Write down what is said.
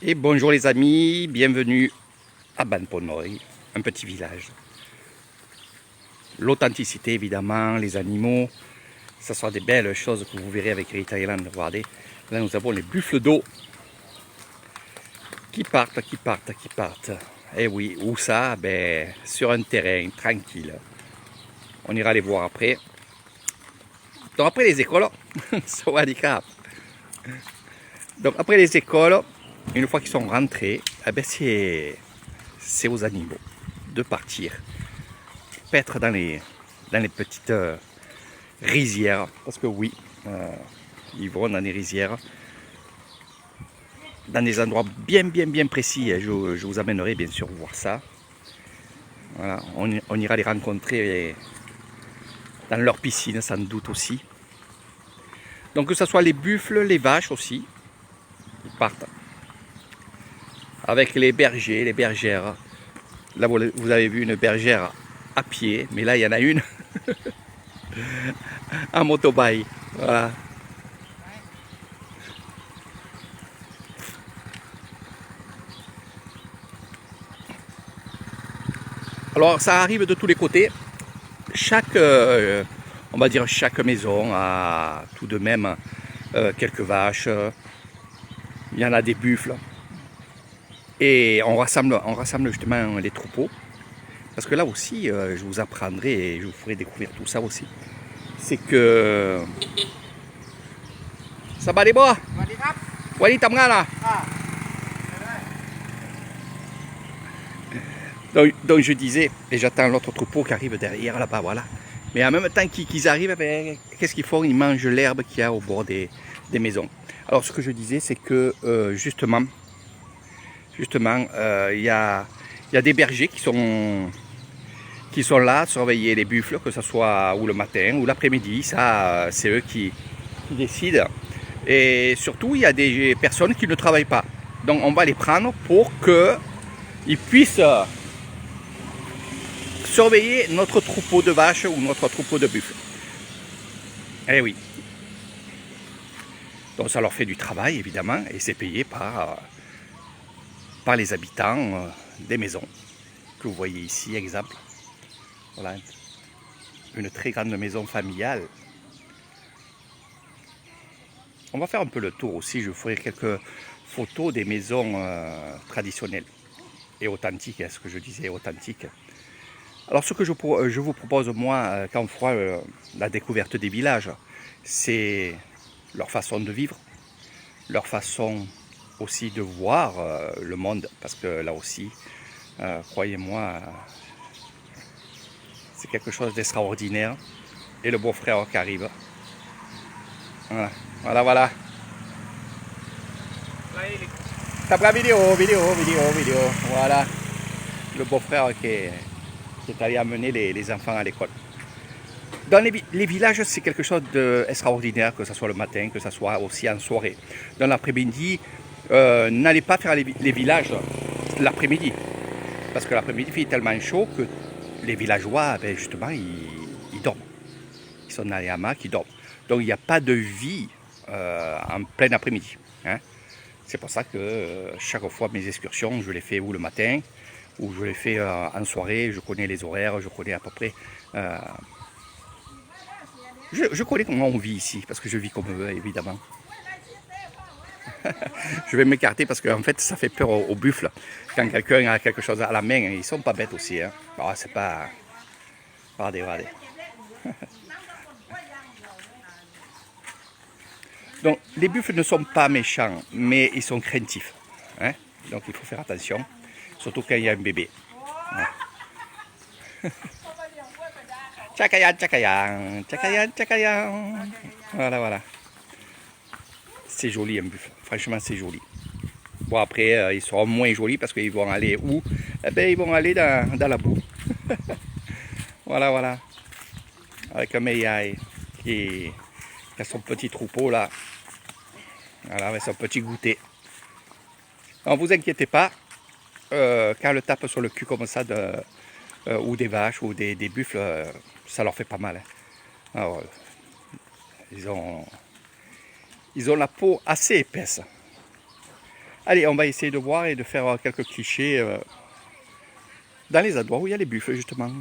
Et bonjour les amis, bienvenue à Banponoi, un petit village. L'authenticité évidemment, les animaux, ça sera des belles choses que vous verrez avec Rita Island. Regardez, là nous avons les buffles d'eau qui partent. Et oui, où ça? Ben, sur un terrain tranquille. On ira les voir après. Donc après les écoles, donc après les écoles, une fois qu'ils sont rentrés, eh ben c'est aux animaux de partir, paître dans les petites rizières, parce que oui, ils vont dans les rizières, dans des endroits bien précis. Je vous amènerai bien sûr voir ça. Voilà, on ira les rencontrer dans leur piscine sans doute aussi. Donc que ce soit les buffles, les vaches aussi, ils partent. Avec les bergers, les bergères. Là vous avez vu une bergère à pied, mais là il y en a une en motobike. Voilà. Alors ça arrive de tous les côtés. On va dire chaque maison a tout de même quelques vaches. Il y en a des buffles. Et on rassemble justement les troupeaux. Parce que là aussi, je vous apprendrai et je vous ferai découvrir tout ça aussi. C'est que... Ça va les bois? Wali Tamgana. Donc je disais, et j'attends l'autre troupeau qui arrive derrière là-bas, voilà. Mais en même temps qu'ils arrivent, ben, qu'est-ce qu'ils font? Ils mangent l'herbe qu'il y a au bord des maisons. Alors ce que je disais, c'est que justement, il y a des bergers qui sont là à surveiller les buffles, que ce soit ou le matin ou l'après-midi. Ça, c'est eux qui décident. Et surtout, il y a des personnes qui ne travaillent pas. Donc on va les prendre pour qu'ils puissent surveiller notre troupeau de vaches ou notre troupeau de buffles. Eh oui. Donc ça leur fait du travail évidemment et c'est payé par les habitants des maisons que vous voyez ici, exemple. Voilà, une très grande maison familiale. On va faire un peu le tour aussi, je vous ferai quelques photos des maisons traditionnelles et authentiques, hein, ce que je disais, authentiques. Alors ce que je vous propose moi, quand on fera la découverte des villages, c'est leur façon de vivre, leur façon aussi de voir le monde, parce que là aussi, croyez-moi, c'est quelque chose d'extraordinaire. Et le beau-frère qui arrive. Voilà. T'as pris la vidéo. Voilà. Le beau-frère qui est allé amener les enfants à l'école. Dans les villages, c'est quelque chose d'extraordinaire, que ce soit le matin, que ce soit aussi en soirée. Dans l'après-midi, n'allez pas faire les villages l'après-midi. Parce que l'après-midi, il fait tellement chaud que les villageois, ben justement, ils dorment. Ils sont dans les hamacs, ils dorment. Donc il n'y a pas de vie en plein après-midi. Hein. C'est pour ça que chaque fois mes excursions, je les fais ou le matin, ou je les fais en soirée. Je connais les horaires, je connais à peu près... je connais comment on vit ici, parce que je vis comme eux, évidemment. Je vais m'écarter parce qu'en fait, ça fait peur aux buffles. Quand quelqu'un a quelque chose à la main, ils sont pas bêtes aussi. Hein. Bon, c'est pas... Regardez. Donc, les buffles ne sont pas méchants, mais ils sont craintifs. Hein. Donc, il faut faire attention, surtout quand il y a un bébé. Ouais. Tchakayan. Voilà. C'est joli un buffle, franchement c'est joli. Bon après, ils seront moins jolis parce qu'ils vont aller où? Eh ben ils vont aller dans la boue. Voilà. Avec un meiaï qui a son petit troupeau là. Voilà, avec son petit goûter. Ne vous inquiétez pas, quand le tape sur le cul comme ça, ou des vaches ou des buffles, ça leur fait pas mal. Hein. Alors, ils ont la peau assez épaisse. Allez, on va essayer de voir et de faire quelques clichés dans les endroits où il y a les buffles, justement.